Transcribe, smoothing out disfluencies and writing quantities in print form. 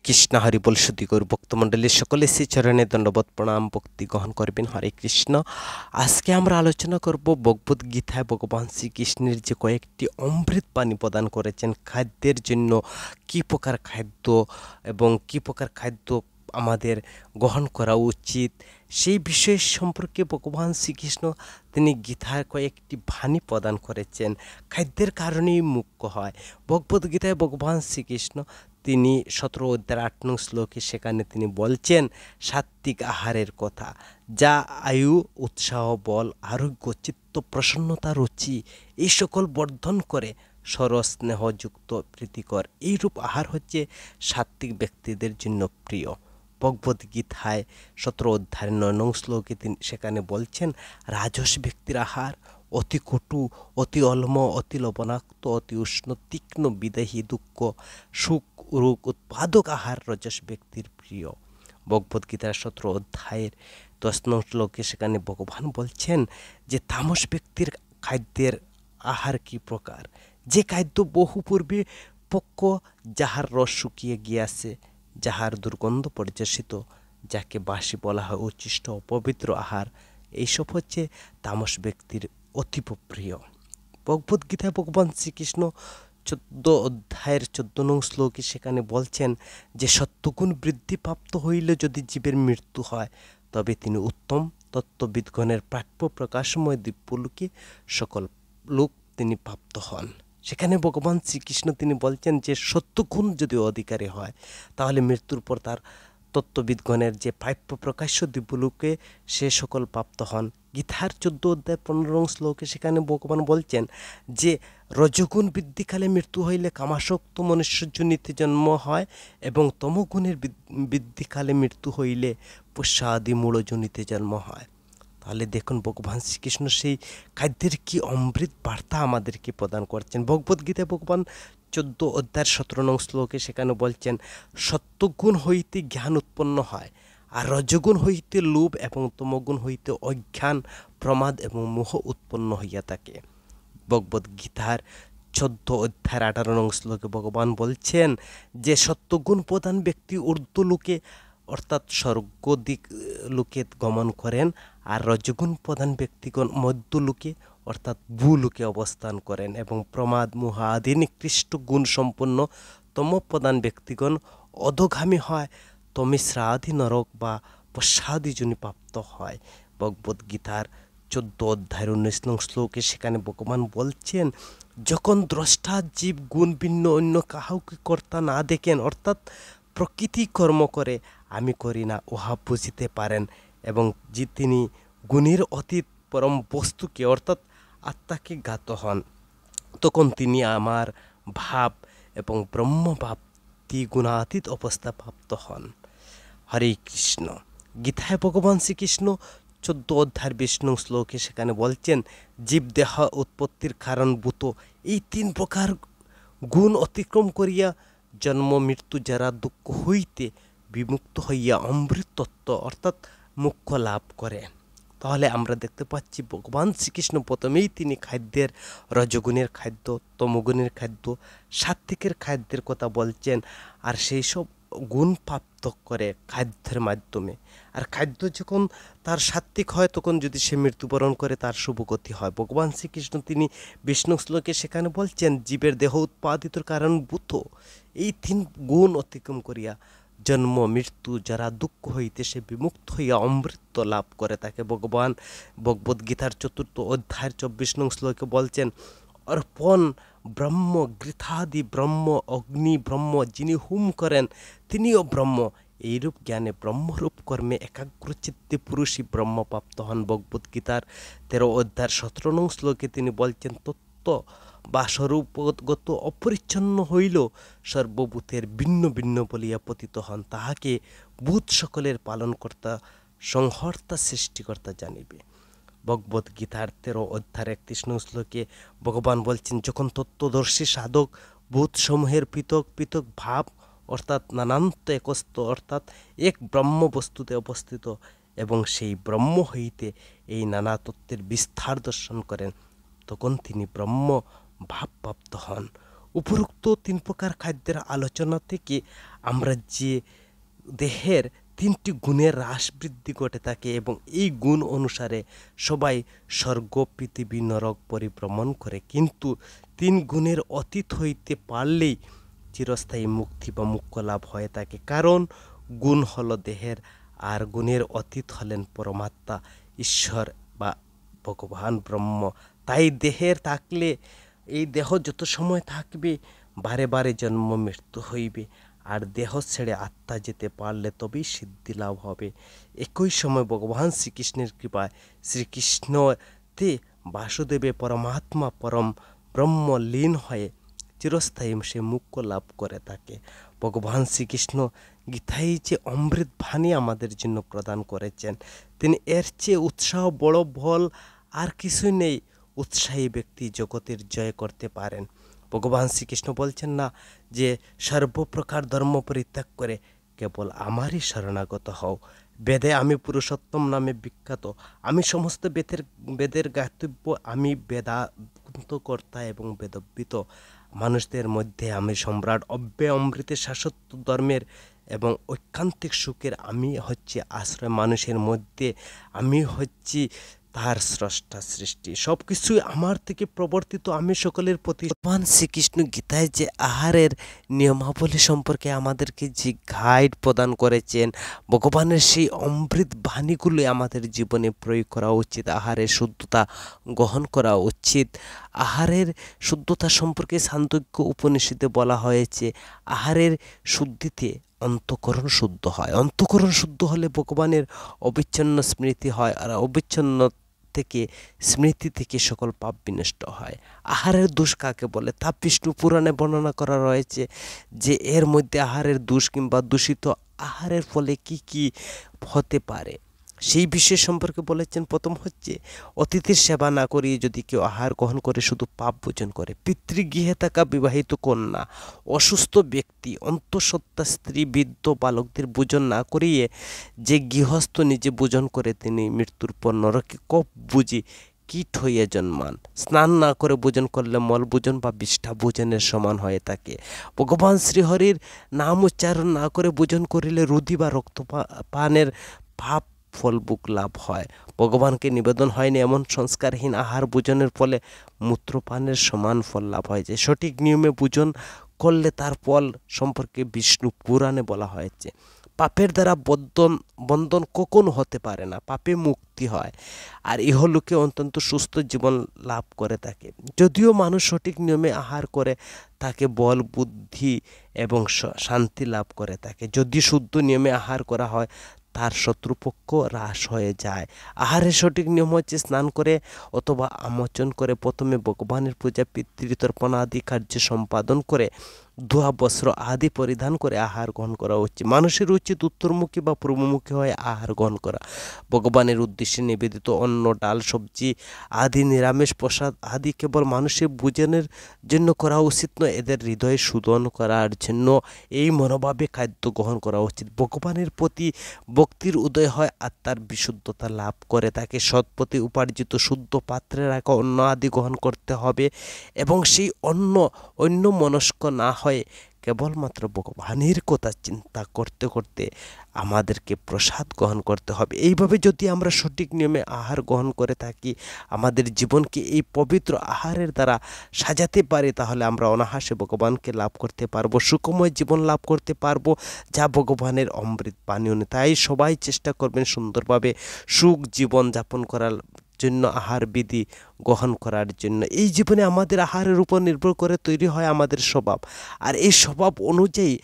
কৃষ্ণ হরি বল শুদ্ধি গৌর ভক্তমণ্ডলী সকলে শ্রী চরণে দণ্ডবোধ প্রণাম ভক্তি গ্রহণ করবেন। হরে কৃষ্ণ। আজকে আমরা আলোচনা করব ভগবদ গীতায় ভগবান শ্রীকৃষ্ণের যে কয়েকটি অমৃত বাণী প্রদান করেছেন খাদ্যের জন্য, কী প্রকার খাদ্য এবং কী প্রকার খাদ্য আমাদের গ্রহণ করা উচিত, সেই বিষয় সম্পর্কে ভগবান শ্রীকৃষ্ণ তিনি গীতার কয়েকটি বাণী প্রদান করেছেন। খাদ্যের কারণেই মুখ্য হয়। ভগবদ্গীতায় ভগবান শ্রীকৃষ্ণ তিনি 17 অধ্যায় 8 নং শ্লোকে সেখানে তিনি বলছেন সাত্বিক আহারের কথা, যা আয়ু, উৎসাহ, বল, আরোগ্য, চিত্ত প্রসন্নতা, রুচি এই সকল বর্ধন করে, সরস স্নেহযুক্ত প্রীতিকর এইরূপ আহার হচ্ছে সাত্বিক ব্যক্তিদের জন্য প্রিয়। ভগবদ্গীতায় 17 অধ্যায় 9 নং শ্লোকে তিনি সেখানে বলছেন রাজস ব্যক্তির আহার অতি কটু, অতি অলম, অতি লবণাক্ত, অতি উষ্ণ, তীক্ষ্ণ, বিদেহী, দুঃখ, সুখ, রোগ উৎপাদক আহার রজস ব্যক্তির প্রিয়। ভগবদ্গীতার 17 অধ্যায়ের 10 নং শ্লোকে সেখানে ভগবান বলছেন যে তামস ব্যক্তির খাদ্যের আহার কি প্রকার, যে খাদ্য বহু পূর্বে পক্ক, যাহার রস শুকিয়ে গিয়াছে, যাহার দুর্গন্ধ পরিচর্ষিত, যাকে বাসি বলা হয়, উচ্ছিষ্ট অপবিত্র আহার, এইসব হচ্ছে তামস ব্যক্তির অতীব প্রিয়। ভগবদ্গীতায় ভগবান শ্রীকৃষ্ণ 14 অধ্যায়ের 14 নং শ্লোকে সেখানে বলছেন যে সত্যগুণ বৃদ্ধিপ্রাপ্ত হইলে যদি জীবের মৃত্যু হয়, তবে তিনি উত্তম তত্ত্ববিদগণের প্রাপ্য প্রকাশময় দিব্যলোকে সকল লোক তিনি প্রাপ্ত হন। সেখানে ভগবান শ্রীকৃষ্ণ তিনি বলছেন যে সত্যগুণ যদি অধিকারী হয়, তাহলে মৃত্যুর পর তার তত্ত্ববিদগণের যে প্রাপ্য প্রকাশ্য দিব্যলোকে সে সকল প্রাপ্ত হন। গীতার 14 অধ্যায় 15 নং শ্লোকে সেখানে ভগবান বলছেন যে রজগুণ বৃদ্ধিকালে মৃত্যু হইলে কামাসক্ত মনুষ্যজনিতে জন্ম হয়, এবং তমগুণের বৃদ্ধিকালে মৃত্যু হইলে পুষ্যাদি মূঢ়জনিতে জন্ম হয়। তাহলে দেখুন ভগবান শ্রীকৃষ্ণ সেই খাদ্যের কি অমৃত বার্তা আমাদেরকে প্রদান করছেন। ভগবদ্গীতায় ভগবান 14 অধ্যায়ের 17 নং শ্লোকে সেখানে বলছেন সত্যগুণ হইতে জ্ঞান উৎপন্ন হয়, আর রজগুণ হইতে লোভ এবং তমগুণ হইতে অজ্ঞান, প্রমাদ এবং মোহ উৎপন্ন হইয়া থাকে। ভগবদ্গীতার 14 অধ্যায়ের 18 নং শ্লোকে ভগবান বলছেন যে সত্যগুণ প্রধান ব্যক্তি ঊর্ধ্বলোকে অর্থাৎ স্বর্গদিক লোকে গমন করেন, আর রজগুণ প্রধান ব্যক্তিগণ মধ্যলোকে অর্থাৎ ভূলোকে অবস্থান করেন, এবং প্রমাদ, মোহ আদি নিকৃষ্ট গুণ সম্পন্ন তমপ্রধান ব্যক্তিগণ অধোগামী হয়, তমিশ্রাদি নরক বা পশ্চাদি যোনি প্রাপ্ত হয়। ভগবদ্গীতার 14 অধ্যায়ের 19 নং শ্লোকে সেখানে ভগবান বলছেন যখন দ্রষ্টা জীব গুণ ভিন্ন অন্য কাহাকে কর্তা না দেখেন, অর্থাৎ প্রকৃতি কর্ম করে আমি করি না উহা বুঝিতে পারেন, এবং যে তিনি গুণের অতীত পরম বস্তুকে অর্থাৎ আত্মাকে জ্ঞাত হন, তখন তিনি আমার ভাব এবং ব্রহ্মভাব গুণাতীত অবস্থা প্রাপ্ত হন। হরে কৃষ্ণ। গীতায় ভগবান শ্রীকৃষ্ণ 14 অধ্যায়ের 20 নং শ্লোকে সেখানে বলছেন জীব দেহ উৎপত্তির কারণভূত এই 3 প্রকার গুণ অতিক্রম করিয়া জন্ম, মৃত্যু, যারা দুঃখ হইতে বিমুক্ত হইয়া অমৃত তত্ত্ব অর্থাৎ মোক্ষ লাভ করে। তাহলে আমরা দেখতে পাচ্ছি ভগবান শ্রীকৃষ্ণ প্রথমেই তিনি খাদ্যের, রজগুণের খাদ্য, তমগুণের খাদ্য, সাত্ত্বিকের খাদ্যের কথা বলছেন, আর সেই সব গুণ প্রাপ্ত করে খাদ্যের মাধ্যমে। আর খাদ্য যখন তার সাত্ত্বিক হয়, তখন যদি সে মৃত্যুবরণ করে তার শুভগতি হয়। ভগবান শ্রীকৃষ্ণ তিনি 20 নং শ্লোকে সেখানে বলছেন জীবের দেহ উৎপাদিত কারণভূত এই 3 গুণ অতিক্রম করিয়া জন্ম, মৃত্যু, যারা দুঃখ হইতে সে বিমুক্ত হইয়া অমৃত লাভ করে থাকে। ভগবান ভগবদ্গীতার 4 অধ্যায়ের 24 নং শ্লোকে বলছেন অর্পণ ব্রহ্ম, গৃথাদি ব্রহ্ম, অগ্নি ব্রহ্ম, যিনি হুম করেন তিনিও ব্রহ্ম, এইরূপ জ্ঞানে ব্রহ্মরূপ কর্মে একাগ্রচিত্তে পুরুষই ব্রহ্মপ্রাপ্ত হন। ভগবদ্গীতার 13 অধ্যায়ের 17 নং শ্লোকে তিনি বলছেন তত্ত্ব বা স্বরূপগত অপরিচ্ছন্ন হইল সর্বভূতের ভিন্ন ভিন্ন বলিয়া পতিত হন, তাহাকে ভূত সকলের পালনকর্তা, সংহর্তা, সৃষ্টিকর্তা জানিবে। ভগবদ্গীতার 13 অধ্যায়ের 31 নং শ্লোকে ভগবান বলছেন যখন তত্ত্বদর্শী সাধক ভূতসমূহের পৃথক পৃথক ভাব অর্থাৎ নানান্ত একস্ত অর্থাৎ এক ব্রহ্ম বস্তুতে অবস্থিত, এবং সেই ব্রহ্ম হইতে এই নানা তত্ত্বের বিস্তার দর্শন করেন, তখন তিনি ব্রহ্ম ভাবপ্রাপ্ত হন। উপরোক্ত 3 প্রকার খাদ্যের আলোচনা থেকে আমরা যে দেহের 3টি গুণের হ্রাস বৃদ্ধি ঘটে থাকে এবং এই গুণ অনুসারে সবাই স্বর্গ পৃথিবী নরক পরিভ্রমণ করে, কিন্তু 3 গুণের অতীত হইতে পারলেই চিরস্থায়ী মুক্তি বা মোক্ষ লাভ হয়ে থাকে। কারণ গুণ হলো দেহের, আর গুণের অতীত হলেন পরমাত্মা, ঈশ্বর বা ভগবান ব্রহ্ম। তাই দেহের থাকলে এই দেহ যত সময় থাকবে বারে বারে জন্ম মৃত্যু হইবে, আর দেহ ছেড়ে আত্মা যেতে পারলে তবেই সিদ্ধি লাভ হবে। একই সময় ভগবান শ্রীকৃষ্ণের কৃপায় শ্রীকৃষ্ণতে বাসুদেবে পরমাত্মা পরম ব্রহ্ম লীন হয়ে চিরস্থায়ী সে মোক্ষ লাভ করে থাকে। ভগবান শ্রীকৃষ্ণ গীতায় যে অমৃত বাণী আমাদের জন্য প্রদান করেছেন, তিনি এর চেয়ে উৎসাহ বড় বল আর কিছুই নেই। উৎসাহী ব্যক্তি জগতের জয় করতে পারেন। ভগবান শ্রীকৃষ্ণ বলছেন না যে সর্বপ্রকার ধর্ম পরিত্যাগ করে কেবল আমারই শরণাগত হও। বেদে আমি পুরুষোত্তম নামে বিখ্যাত, আমি সমস্ত বেদের গাতব্য, আমি বেদান্তকর্তা এবং বেদবিত মানুষদের মধ্যে আমি সম্রাট, অব্যয় অমৃতের শাশ্বত ধর্মের এবং ঐকান্তিক সুখের আমি হচ্ছে আশ্রয়, মানুষের মধ্যে আমি হচ্ছি তার স্রষ্টা সৃষ্টি, সব কিছুই আমার থেকে প্রবর্তিত, আমি সকলের প্রতি। ভগবান শ্রীকৃষ্ণ গীতায় যে আহারের নিয়মাবলী সম্পর্কে আমাদেরকে যে গাইড প্রদান করেছেন, ভগবানের সেই অমৃত বাণীগুলি আমাদের জীবনে প্রয়োগ করা উচিত। আহারের শুদ্ধতা গ্রহণ করা উচিত। আহারের শুদ্ধতা সম্পর্কে ছান্দোগ্য উপনিষদে বলা হয়েছে, আহারের শুদ্ধিতে অন্তঃকরণ শুদ্ধ হয়। অন্তঃকরণ শুদ্ধ হলে ভগবানের অবিচ্ছিন্ন স্মৃতি হয়, আর অবিচ্ছিন্ন থেকে স্মৃতি থেকে সকল পাপ বিনষ্ট হয়। আহারের দোষ কাকে বলে তা বিষ্ণু পুরাণে বর্ণনা করা রয়েছে, যে এর মধ্যে আহারের দোষ কিংবা দূষিত আহারের ফলে কি কি হতে পারে সেই বিষয় সম্পর্কে বলেছেন। প্রথম হচ্ছে, অতিথির সেবা না করিয়ে যদি কেউ আহার গ্রহণ করে শুধু পাপ ভোজন করে। পিতৃগৃহে থাকা বিবাহিত কন্যা, অসুস্থ ব্যক্তি, অন্তঃসত্ত্বা স্ত্রী, বৃদ্ধ বালকদের ভোজন না করিয়ে যে গৃহস্থ নিজে ভোজন করে তিনি মৃত্যুর পর নরকে কপ বুঝি কীট হইয়া জন্মান। স্নান না করে ভোজন করলে মল ভোজন বা বিষ্ঠা ভোজনের সমান হয়ে থাকে। ভগবান শ্রীহরির নাম উচ্চারণ না করে ভোজন করিলে রুধি বা রক্ত পানের পাপ ফলভোগ লাভ হয়। ভগবানকে নিবেদন হয়নি এমন সংস্কারহীন আহার ভোজনের ফলে মূত্রপানের সমান ফল লাভ হয়। যে সঠিক নিয়মে ভোজন করলে তার ফল সম্পর্কে বিষ্ণু পুরাণে বলা হয়েছে। পাপের দ্বারা বন্ধন কখনো হতে পারে না, পাপে মুক্তি হয়, আর ইহলোকে অত্যন্ত সুস্থ জীবন লাভ করে থাকে। যদিও মানুষ সঠিক নিয়মে আহার করে তাকে বল বুদ্ধি এবং শান্তি লাভ করে থাকে। যদি শুদ্ধ নিয়মে আহার করা হয় তার শত্রুপক্ষ হ্রাস হয়ে যায়। আহারের সঠিক নিয়ম হচ্ছে স্নান করে অথবা আমোচন করে প্রথমে ভগবানের পূজা, পিতৃতর্পণ আদি কার্য সম্পাদন করে ধোয়া বস্ত্র আদি পরিধান করে আহার গ্রহণ করা উচিত। মানুষের উচিত উত্তরমুখী বা পূর্বমুখী হয়ে আহার গ্রহণ করা। ভগবানের উদ্দেশ্যে নিবেদিত অন্ন, ডাল, সবজি আদি, নিরামিষ প্রসাদ আদি কেবল মানুষের ভোজনের জন্য করা উচিত নয়, এদের হৃদয়ে শোধন করার জন্য এই মনোভাবে খাদ্য গ্রহণ করা উচিত। ভগবানের প্রতি ভক্তির উদয় হয়, আত্মার বিশুদ্ধতা লাভ করে তাকে সৎপথে উপার্জিত শুদ্ধ পাত্রে রাখা অন্ন আদি গ্রহণ করতে হবে, এবং সেই অন্য মনস্ক না হয়ে কেবলমাত্র ভগবানের কথা চিন্তা করতে করতে আমাদেরকে প্রসাদ গ্রহণ করতে হবে। এইভাবে যদি আমরা সঠিক নিয়মে আহার গ্রহণ করে থাকি, আমাদের জীবনকে এই পবিত্র আহারের দ্বারা সাজাতে পারি, তাহলে আমরা অনায়াসে ভগবানকে লাভ করতে পারবো, সুখময় জীবন লাভ করতে পারবো, যা ভগবানের অমৃত পানীয়। তাই সবাই চেষ্টা করবেন সুন্দরভাবে সুখ জীবন যাপন করার জন্য, আহার বিধি গ্রহণ করার জন্য। এই জীবনে আমাদের আহারের উপর নির্ভর করে তৈরি হয় আমাদের স্বভাব, আর এই স্বভাব অনুযায়ী